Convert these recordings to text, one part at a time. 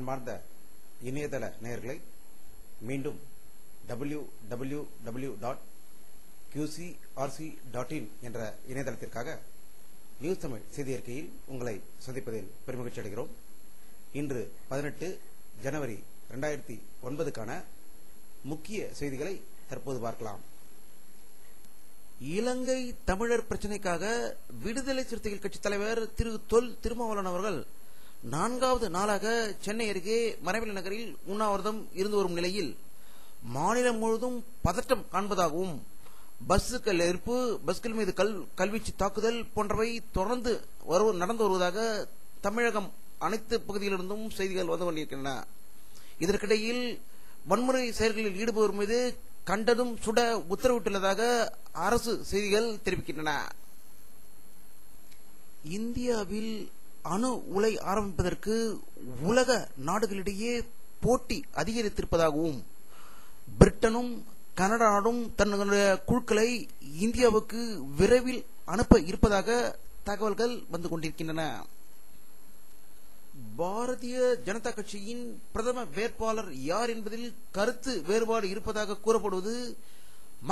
அன்பார்ந்த இணையதள நேயர்களை மீண்டும் www.qcrc.in என்ற இணையதளத்திற்காக நியூஸ் தமிழ் செய்தி அறிக்கையில் உங்களை சந்திப்பதில் பெருமகிழ்ச்சி அடைகிறோம். இன்று 18 ஜனவரி 2009க்கான முக்கிய செய்திகளை தற்போது பார்க்கலாம். இலங்கை தமிழர் பிரச்சினைக்காக விடுதலை சிறுத்தைகள் கட்சி தலைவர் திரு தொல் திருமாவளவன் அவர்கள் 4வது நாளாக சென்னை அருகே மறைமலை நகரில் உண்ணாவிரதம் இருந்து வரும் நிலையில் மாநிலம் முழுவதும் பதட்டம் காண்பதாகவும் பஸ்கள் எரிப்பு, பஸ்கள் மீது கல்வீச்சு தாக்குதல் போன்றவை தொடர்ந்து நடந்து வருவதாக தமிழகம் அனைத்து பகுதிகளிலிருந்தும் செய்திகள் வந்து கொண்டிருக்கின்றன. இதற்கிடையில் வன்முறை செயல்களில் ஈடுபவர் மீது கண்டதும் சுட உத்தரவிட்டுள்ளதாக அரசு செய்திகள் தெரிவிக்கின்றன. இந்தியாவில் அணு உலை ஆரம்பிப்பதற்கு உலக நாடுகளிடையே போட்டி அதிகரித்திருப்பதாகவும் பிரிட்டனும் கனடா நாடும் தன்னுடைய குழுக்களை இந்தியாவுக்கு விரைவில் அனுப்ப இருப்பதாக தகவல்கள் வந்து கொண்டிருக்கின்றன. பாரதிய ஜனதா கட்சியின் பிரதம வேட்பாளர் யார் என்பதில் கருத்து வேறுபாடு இருப்பதாக கூறப்படுவது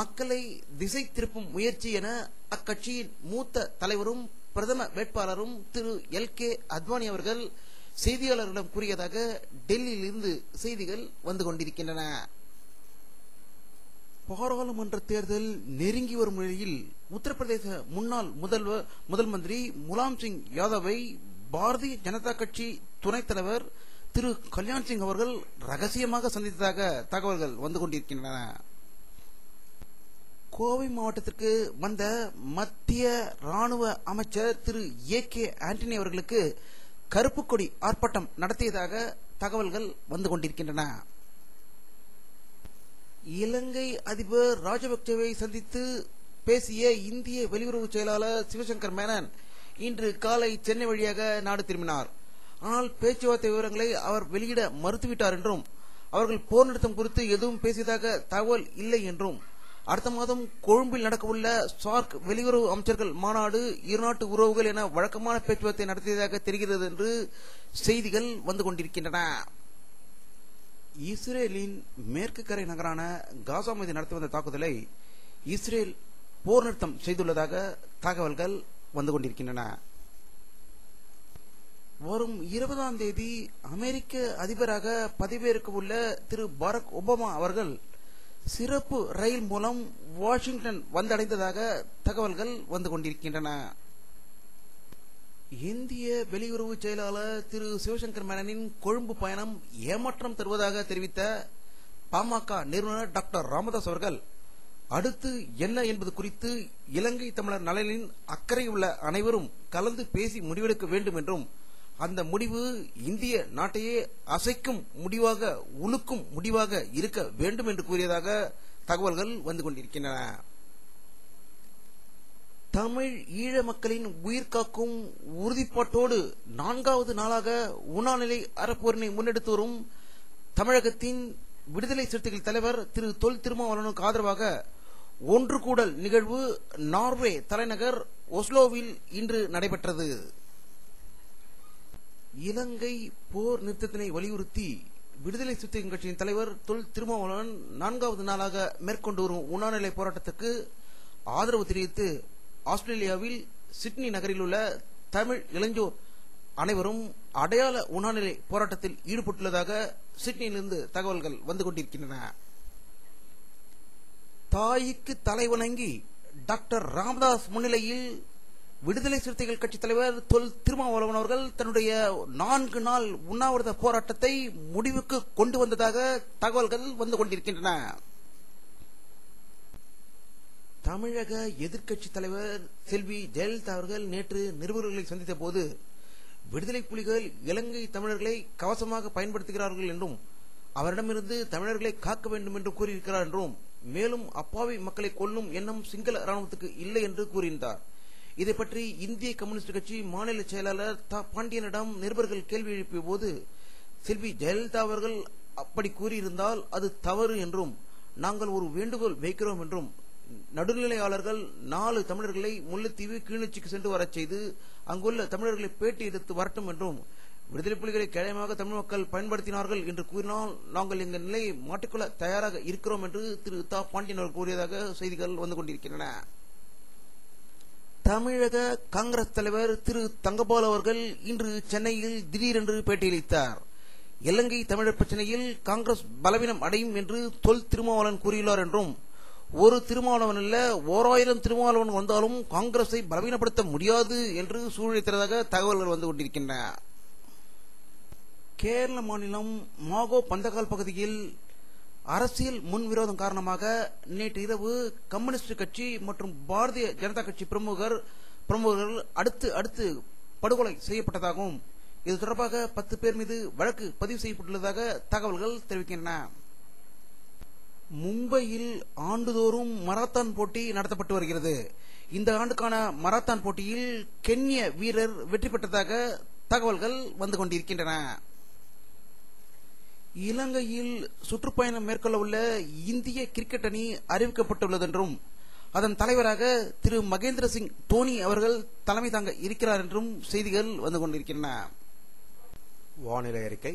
மக்களை திசை திருப்பும் முயற்சி என அக்கட்சியின் மூத்த தலைவரும் பிரதம வேட்பாளரும் திரு LK அத்வானி அவர்கள் செய்தியாளர்களிடம் கூறியதாக டெல்லியில் இருந்து செய்திகள் வந்து கொண்டிருக்கின்றன. பாராளுமன்ற தேர்தல் நெருங்கி வரும் நிலையில் உத்தரப்பிரதேச முன்னாள் முதல் மந்திரி முலாம் சிங் யாதவை பாரதிய ஜனதா கட்சி துணைத் தலைவர் திரு கல்யாண் சிங் அவர்கள் ரகசியமாக சந்தித்ததாக தகவல்கள் வந்து கொண்டிருக்கின்றன. கோவை மாவட்டத்திற்கு வந்த மத்திய ராணுவ அமைச்சர் திரு AK ஆண்டனி அவர்களுக்கு கருப்பு கொடி ஆர்ப்பாட்டம் நடத்தியதாக தகவல்கள் வந்து கொண்டிருக்கின்றன. இலங்கை அதிபர் ராஜபக்சேவை சந்தித்து பேசிய இந்திய வெளியுறவு செயலாளர் சிவசங்கர் மேனன் இன்று காலை சென்னை வழியாக நாடு திரும்பினார். ஆனால் பேச்சுவார்த்தை விவரங்களை அவர் வெளியிட மறுத்துவிட்டார் என்றும் அவர்கள் போர் நிறுத்தம் குறித்து எதுவும் பேசியதாக தகவல் இல்லை என்றும் அடுத்த மாதம் கொழும்பில் நடக்கவுள்ள சார்க் வெளியுறவு அமைச்சர்கள் மாநாடு இருநாட்டு உறவுகள் என வழக்கமான பேச்சுவார்த்தை நடத்தியதாக தெரிகிறது என்று செய்திகள் வந்து கொண்டிருக்கின்றன. இஸ்ரேலின் மேற்கு கரை நகரான காசா மீது நடத்தி வந்த தாக்குதலை இஸ்ரேல் போர் நிறுத்தம் செய்துள்ளதாக தகவல்கள் வந்து கொண்டிருக்கின்றன. வரும் 20ஆம் தேதி அமெரிக்க அதிபராக பதவியேற்க உள்ள திரு பராக் ஒபாமா அவர்கள் சிறப்பு ரயில் மூலம் வாஷிங்டன் வந்தடைந்ததாக தகவல்கள் வந்து கொண்டிருக்கின்றன. இந்திய வெளியுறவு செயலாளர் திரு சிவசங்கர் மேனனின் கொழும்பு பயணம் ஏமாற்றம் தருவதாக தெரிவித்த பாமக நிறுவனர் டாக்டர் ராமதாஸ் அவர்கள் அடுத்து என்ன என்பது குறித்து இலங்கை தமிழர் நலனில் அக்கறை உள்ள அனைவரும் கலந்து பேசி முடிவெடுக்க வேண்டும் என்றும் அந்த முடிவு இந்திய நாட்டையே அசைக்கும் முடிவாக உலுக்கும் முடிவாக இருக்க வேண்டும் என்று கூறியதாக தகவல்கள் வந்து கொண்டிருக்கின்றன. தமிழ் ஈழ மக்களின் உயிர் காக்கும் உறுதிப்பாட்டோடு 4வது நாளாக உண்ணாநிலை அறப்போரினை முன்னெடுத்து வரும் தமிழகத்தின் விடுதலை சிறுத்தைகள் தலைவர் திரு தொல் திருமாவளவனுக்கு ஆதரவாக ஒன்று கூடல் நிகழ்வு நார்வே தலைநகர் ஒஸ்லோவில் இன்று நடைபெற்றது. இலங்கை போர் நிறுத்தத்தினை வலியுறுத்தி விடுதலை சிறுத்தைகள் கட்சியின் தலைவர் தொல் திருமாவளவன் 4வது நாளாக மேற்கொண்டு வரும் உண்ணாநிலை போராட்டத்துக்கு ஆதரவு தெரிவித்து ஆஸ்திரேலியாவில் சிட்னி நகரில் உள்ள தமிழ் இளைஞர் அனைவரும் அடையாள உண்ணாநிலை போராட்டத்தில் ஈடுபட்டுள்ளதாக சிட்னியிலிருந்து தகவல்கள் வந்து கொண்டிருக்கின்றன. தாய்க்கு தலைவணங்கி டாக்டர் ராமதாஸ் முன்னிலையில் விடுதலை சிறுத்தைகள் கட்சி தலைவர் தொல் திருமாவளவன் அவர்கள் தன்னுடைய 4 நாள் உண்ணாவிரத போராட்டத்தை முடிவுக்கு கொண்டு வந்ததாக தகவல்கள் வந்து கொண்டிருக்கின்றன. தமிழக எதிர்க்கட்சி தலைவர் செல்வி ஜெயலலிதா அவர்கள் நேற்று நிருபர்களை சந்தித்த போது விடுதலை புலிகள் இலங்கை தமிழர்களை கவசமாக பயன்படுத்துகிறார்கள் என்றும் அவரிடமிருந்து தமிழர்களை காக்க வேண்டும் என்று கூறியிருக்கிறார் என்றும் மேலும் அப்பாவி மக்களை கொல்லும் எண்ணம் சிங்கள ராணுவத்துக்கு இல்லை என்று கூறியிருந்தார். இதை பற்றி இந்திய கம்யூனிஸ்ட் கட்சி மாநில செயலாளர் பாண்டியனிடம் நிருபர்கள் கேள்வி எழுப்பிய போது செல்வி ஜெயலலிதா அவர்கள் அப்படி கூறியிருந்தால் அது தவறு என்றும் நாங்கள் ஒரு வேண்டுகோள் வைக்கிறோம் என்றும் நடுநிலையாளர்கள் 4 தமிழர்களை முல்லைத்தீவு கிளிநொச்சிக்கு சென்று வரச் செய்து அங்குள்ள தமிழர்களை பேட்டி எதிர்த்து வரட்டும் என்றும் விடுதலை புலிகளை கேடயமாக தமிழ் மக்கள் பயன்படுத்தினார்கள் என்று கூறினால் நாங்கள் இந்த நிலையை மாற்றிக்கொள்ள தயாராக இருக்கிறோம் என்று திரு தா பாண்டியன் அவர்கள் கூறியதாக செய்திகள் வந்து கொண்டிருக்கின்றன. தமிழக காங்கிரஸ் தலைவர் திரு தங்கபால் அவர்கள் இன்று சென்னையில் திடீரென்று பேட்டியளித்தார். இலங்கை தமிழர் பிரச்சனையில் காங்கிரஸ் பலவீனம் அடையும் என்று தொல் திருமாவளவன் கூறியுள்ளார் என்றும், ஒரு திருமாவளவன் அல்ல 1000 திருமாவளவன் வந்தாலும் காங்கிரஸை பலவீனப்படுத்த முடியாது என்று சூழ்நிலைத்ததாக தகவல்கள் வந்து கொண்டிருக்கின்றன. கேரள மாநிலம் மாகோ பந்தகால் பகுதியில் அரசியல் முன்விரோதம் காரணமாக நேற்று இரவு கம்யூனிஸ்ட் கட்சி மற்றும் பாரதிய ஜனதா கட்சி பிரமுகர்கள் அடுத்து படுகொலை செய்யப்பட்டதாகவும், இது தொடர்பாக 10 பேர் மீது வழக்கு பதிவு செய்யப்பட்டுள்ளதாக தகவல்கள் தெரிவிக்கின்றன. மும்பையில் ஆண்டுதோறும் மராத்தான் போட்டி நடத்தப்பட்டு வருகிறது. இந்த ஆண்டுக்கான மராத்தான் போட்டியில் கென்ய வீரர் வெற்றி பெற்றதாக தகவல்கள் வந்து கொண்டிருக்கின்றன. இலங்கையில் சுற்றுப்பயணம் மேற்கொள்ள உள்ள இந்திய கிரிக்கெட் அணி அறிவிக்கப்பட்டுள்ளது என்றும், அதன் தலைவராக திரு மகேந்திர சிங் தோனி அவர்கள் தலைமை தாங்க இருக்கிறார் என்றும் செய்திகள் வந்து கொண்டிருக்கின்றன. வானிலை அறிக்கை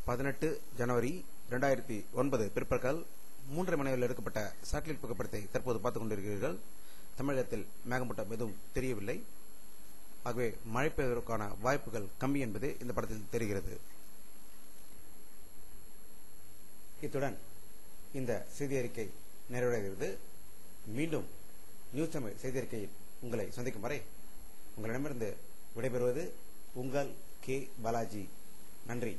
18 ஜனவரி 2009 பிற்பகல் 3:30 மணியில் எடுக்கப்பட்ட சாட்டிலைட் புகைப்படத்தை தற்போது பார்த்துக் கொண்டிருக்கிறீர்கள். தமிழகத்தில் மேகமூட்டம் எதுவும் தெரியவில்லை. ஆகவே மழை பெய்வதற்கான வாய்ப்புகள் கம்மி என்பது இந்த படத்தில் தெரிகிறது. இத்துடன் இந்த செய்தி அறிக்கை நிறைவடைகிறது. மீண்டும் நியூஸ் தமிழ் செய்தி அறிக்கையில் உங்களை சந்திக்கும் வரை உங்களிடமிருந்து விடைபெறுவது உங்கள் கே பாலாஜி. நன்றி.